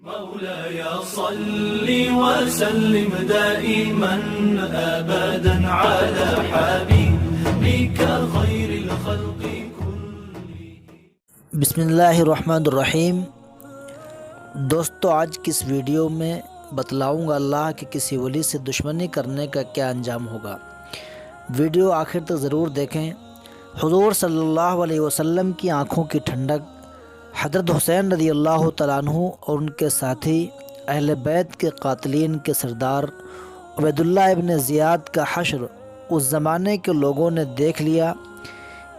مولاي صل وسلم دائما أبدا على حبيبك خير الخلق كلهم. بسم اللہ الرحمن الرحیم. دوستو، آج کی اس ویڈیو میں بتلاؤں گا اللہ کے کسی ولی سے دشمنی کرنے کا کیا انجام ہوگا. ویڈیو آخر تک ضرور دیکھیں. حضور صلی اللہ علیہ وسلم کی آنکھوں کی ٹھنڈک حضرت حسین رضی اللہ تعالیٰ عنہ اور ان کے ساتھی اہل بیت کے قاتلین کے سردار عبید اللہ ابن زیاد کا حشر اس زمانے کے لوگوں نے دیکھ لیا.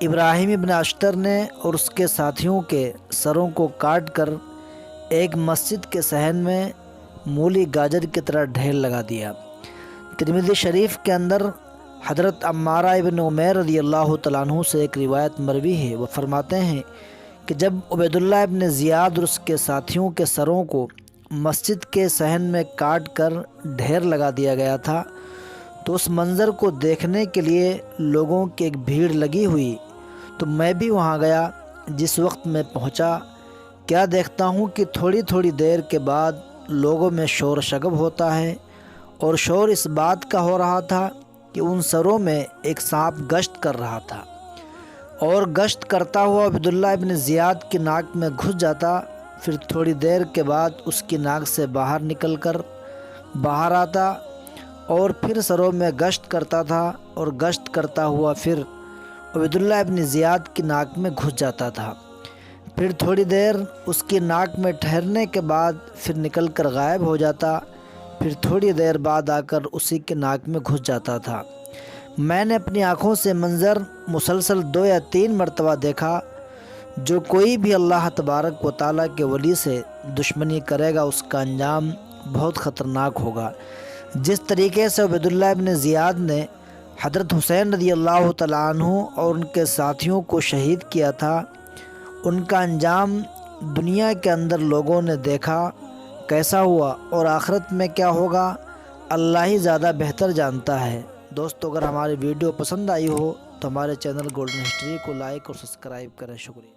ابراہیم ابن اشتر نے اور اس کے ساتھیوں کے سروں کو کاٹ کر ایک مسجد کے صحن میں مولی گاجر کی طرح ڈھیر لگا دیا. ترمذی شریف کے اندر حضرت عمارہ ابن عمیر رضی اللہ تعالیٰ عنہ سے ایک روایت مروی ہے. وہ فرماتے ہیں کہ جب عبید اللہ ابن زیاد اور اس کے ساتھیوں کے سروں کو مسجد کے صحن میں کاٹ کر ڈھیر لگا دیا گیا تھا تو اس منظر کو دیکھنے کے لیے لوگوں کی ایک بھیڑ لگی ہوئی تو میں بھی وہاں گیا. جس وقت میں پہنچا کیا دیکھتا ہوں کہ تھوڑی تھوڑی دیر کے بعد لوگوں میں شور شگب ہوتا ہے، اور شور اس بات کا ہو رہا تھا کہ ان سروں میں ایک سانپ گشت کر رہا تھا، اور گشت کرتا ہوا عبید اللہ ابن زیاد کی ناک میں گھس جاتا. پھر تھوڑی دیر کے بعد اس کی ناک سے باہر نکل کر باہر آتا اور پھر سروں میں گشت کرتا تھا، اور گشت کرتا ہوا پھر عبید اللہ ابن زیاد کی ناک میں گھس جاتا تھا. پھر تھوڑی دیر اس کی ناک میں ٹھہرنے کے بعد پھر نکل کر غائب ہو جاتا. پھر تھوڑی دیر بعد آ کر اسی کے ناک میں گھس جاتا تھا. میں نے اپنی آنکھوں سے منظر مسلسل 2 یا 3 مرتبہ دیکھا. جو کوئی بھی اللہ تبارک و تعالیٰ کے ولی سے دشمنی کرے گا اس کا انجام بہت خطرناک ہوگا. جس طریقے سے عبید اللہ ابن زیاد نے حضرت حسین رضی اللہ تعالیٰ عنہ اور ان کے ساتھیوں کو شہید کیا تھا، ان کا انجام دنیا کے اندر لوگوں نے دیکھا کیسا ہوا، اور آخرت میں کیا ہوگا اللہ ہی زیادہ بہتر جانتا ہے. دوستو، اگر ہماری ویڈیو پسند آئی ہو تو ہمارے چینل گولڈن ہسٹری کو لائک اور سبسکرائب کریں. شکریہ.